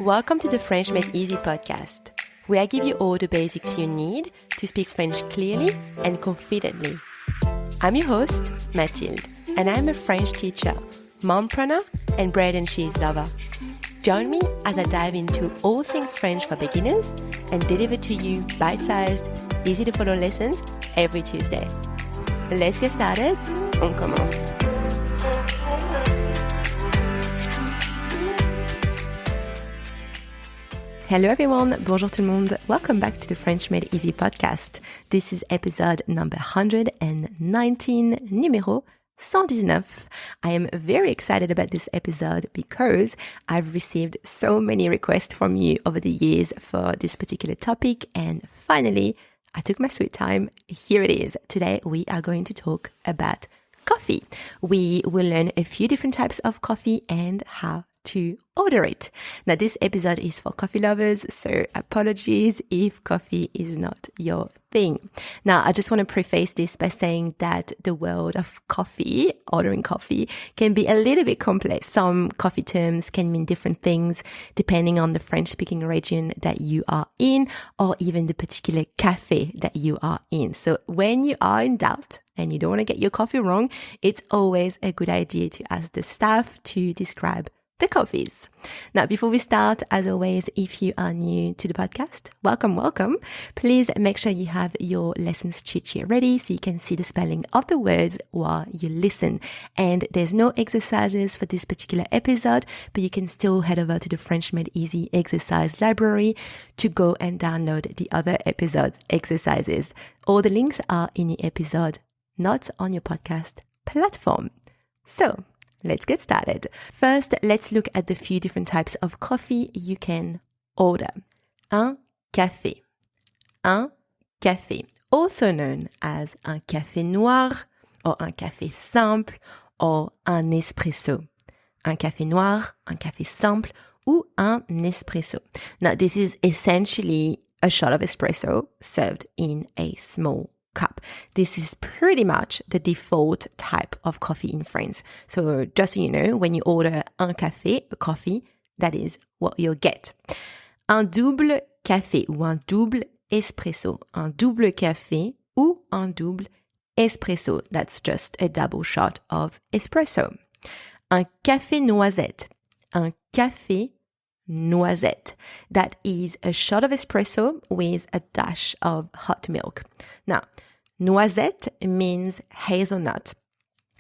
Welcome to the French Made Easy podcast, where I give you all the basics you need to speak French clearly and confidently. I'm your host, Mathilde, and I'm a French teacher, mompreneur, and bread and cheese lover. Join me as I dive into all things French for beginners and deliver to you bite-sized, easy-to-follow lessons every Tuesday. Let's get started. On commence. Hello everyone, bonjour tout le monde. Welcome back to the French Made Easy podcast. This is episode number 119, numéro 119. I am very excited about this episode because I've received so many requests from you over the years for this particular topic, and finally, I took my sweet time. Here it is. Today we are going to talk about coffee. We will learn a few different types of coffee and how to order it. Now, this episode is for coffee lovers, so apologies if coffee is not your thing. Now, I just want to preface this by saying that the world of coffee, ordering coffee, can be a little bit complex. Some coffee terms can mean different things depending on the French-speaking region that you are in, or even the particular cafe that you are in. So when you are in doubt and you don't want to get your coffee wrong, it's always a good idea to ask the staff to describe the coffees. Now, before we start, as always, if you are new to the podcast, welcome. Please make sure you have your lessons cheat sheet ready so you can see the spelling of the words while you listen. And there's no exercises for this particular episode, but you can still head over to the French Made Easy exercise library to go and download the other episodes exercises. All the links are in the episode notes on your podcast platform. So, let's get started. First, let's look at the few different types of coffee you can order. Un café. Un café, also known as un café noir or un café simple or un espresso. Un café noir, un café simple ou un espresso. Now, this is essentially a shot of espresso served in a small cup. This is pretty much the default type of coffee in France. So just so you know, when you order un café, a coffee, that is what you'll get. Un double café ou un double espresso. Un double café ou un double espresso. That's just a double shot of espresso. Un café noisette. Un café noisette. That is a shot of espresso with a dash of hot milk. Now, noisette means hazelnut.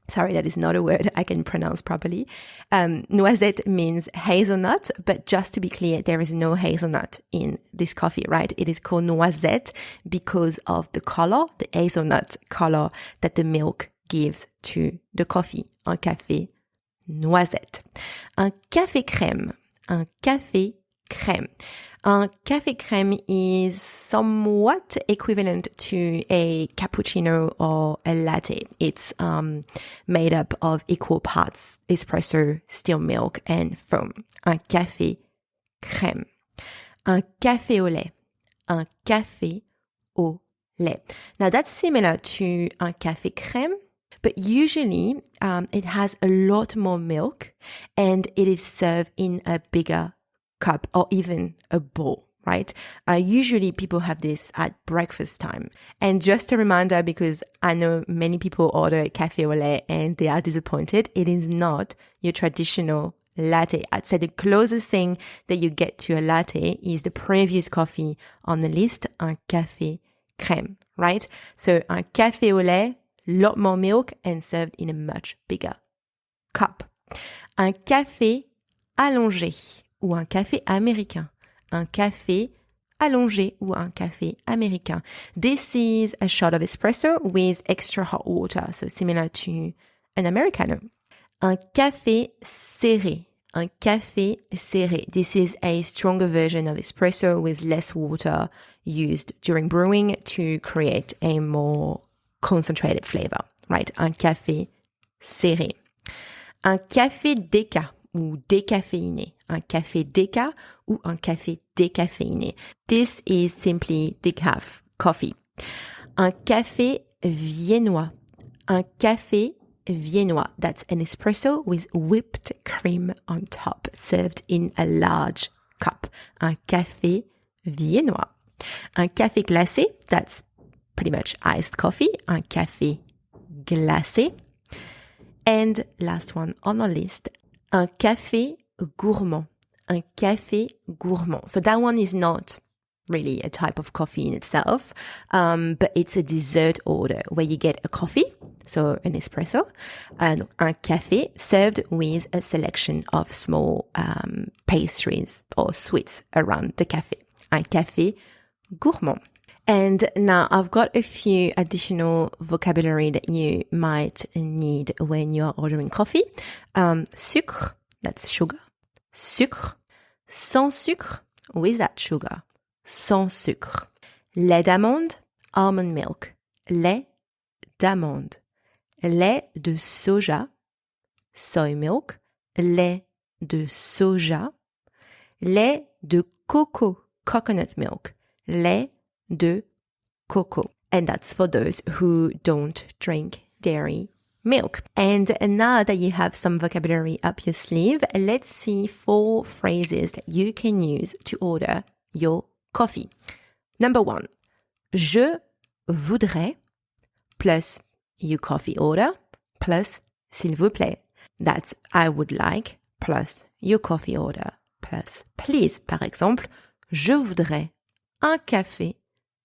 Sorry, that is not a word I can pronounce properly. Noisette means hazelnut, but just to be clear, there is no hazelnut in this coffee, right? It is called noisette because of the color, the hazelnut color that the milk gives to the coffee. Un café noisette. Un café crème. Un café crème. Un café crème is somewhat equivalent to a cappuccino or a latte. It's made up of equal parts espresso, still milk, and foam. Un café crème. Un café au lait. Un café au lait. Now that's similar to un café crème, but usually it has a lot more milk and it is served in a bigger cup or even a bowl, right? Usually people have this at breakfast time. And just a reminder, because I know many people order a café au lait and they are disappointed, it is not your traditional latte. I'd say the closest thing that you get to a latte is the previous coffee on the list, un café crème, right? So un café au lait, lot more milk and served in a much bigger cup. Un café allongé ou un café américain. Un café allongé ou un café américain. This is a shot of espresso with extra hot water, so similar to an Americano. Un café serré. Un café serré. This is a stronger version of espresso with less water used during brewing to create a more concentrated flavor, right? Un café serré. Un café déca ou décaféiné. Un café déca ou un café décaféiné. This is simply decaf coffee. Un café viennois. Un café viennois. That's an espresso with whipped cream on top, served in a large cup. Un café viennois. Un café glacé, that's pretty much iced coffee. Un café glacé. And last one on our list, un café gourmand. Un café gourmand. So that one is not really a type of coffee in itself, but it's a dessert order where you get a coffee, so an espresso, and un café served with a selection of small pastries or sweets around the café. Un café gourmand. And now I've got a few additional vocabulary that you might need when you're ordering coffee. Sucre, that's sugar. Sucre, sans sucre, without sugar. Sans sucre. Lait d'amande, almond milk. Lait d'amande. Lait de soja, soy milk. Lait de soja. Lait de coco, coconut milk. Lait de coco. And that's for those who don't drink dairy milk. And now that you have some vocabulary up your sleeve, let's see 4 phrases that you can use to order your coffee. Number 1, je voudrais plus your coffee order plus s'il vous plaît. That's I would like plus your coffee order plus please. Par exemple, je voudrais un café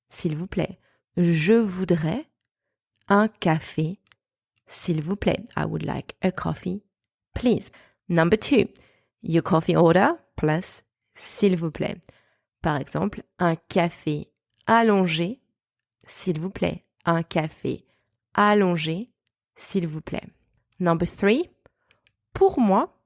s'il vous plaît. Je voudrais un café s'il vous plaît. I would like a coffee, please. Number 2, your coffee order plus s'il vous plaît. Par exemple, un café allongé, s'il vous plaît. Un café allongé, s'il vous plaît. Number 3, pour moi,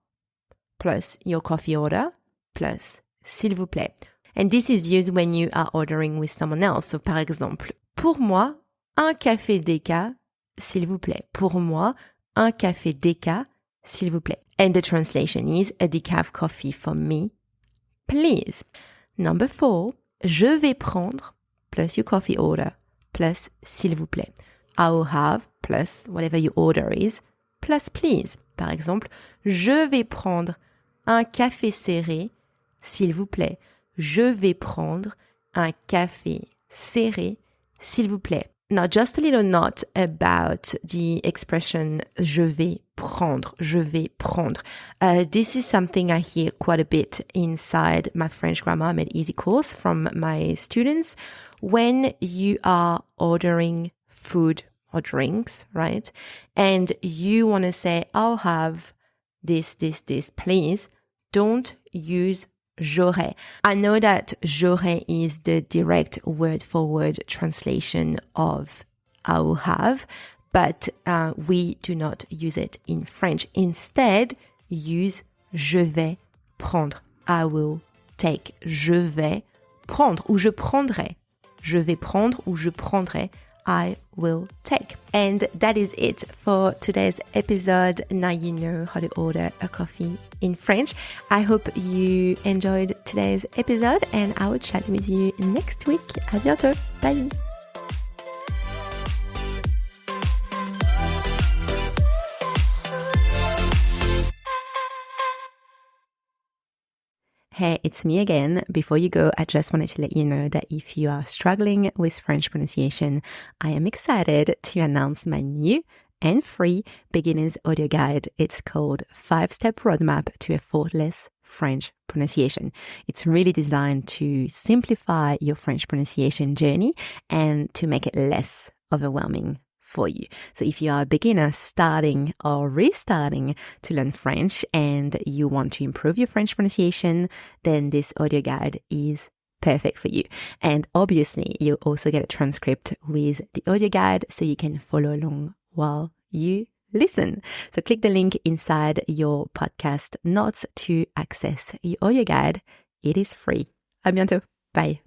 plus your coffee order, plus s'il vous plaît. And this is used when you are ordering with someone else. So, par exemple, pour moi, un café déca, s'il vous plaît. Pour moi, un café déca, s'il vous plaît. And the translation is a decaf coffee for me, please. Number 4, je vais prendre plus your coffee order plus s'il vous plaît. I will have plus whatever your order is plus please. Par exemple, je vais prendre un café serré s'il vous plaît. Je vais prendre un café serré s'il vous plaît. Now, just a little note about the expression je vais prendre, je vais prendre. This is something I hear quite a bit inside my French Grammar Made Easy course from my students. When you are ordering food or drinks, right? And you want to say, I'll have this, please. Don't use j'aurais. I know that j'aurais is the direct word-for-word translation of I will have, but we do not use it in French. Instead, use je vais prendre. I will take. Je vais prendre ou je prendrai. Je vais prendre ou je prendrai. I will take. And that is it for today's episode. Now you know how to order a coffee in French. I hope you enjoyed today's episode and I will chat with you next week. À bientôt. Bye. Hey, it's me again. Before you go, I just wanted to let you know that if you are struggling with French pronunciation, I am excited to announce my new and free beginner's audio guide. It's called 5-Step Roadmap to Effortless French Pronunciation. It's really designed to simplify your French pronunciation journey and to make it less overwhelming for you. So if you are a beginner starting or restarting to learn French and you want to improve your French pronunciation, then this audio guide is perfect for you. And obviously, you'll also get a transcript with the audio guide so you can follow along while you listen. So click the link inside your podcast notes to access your audio guide. It is free. À bientôt. Bye.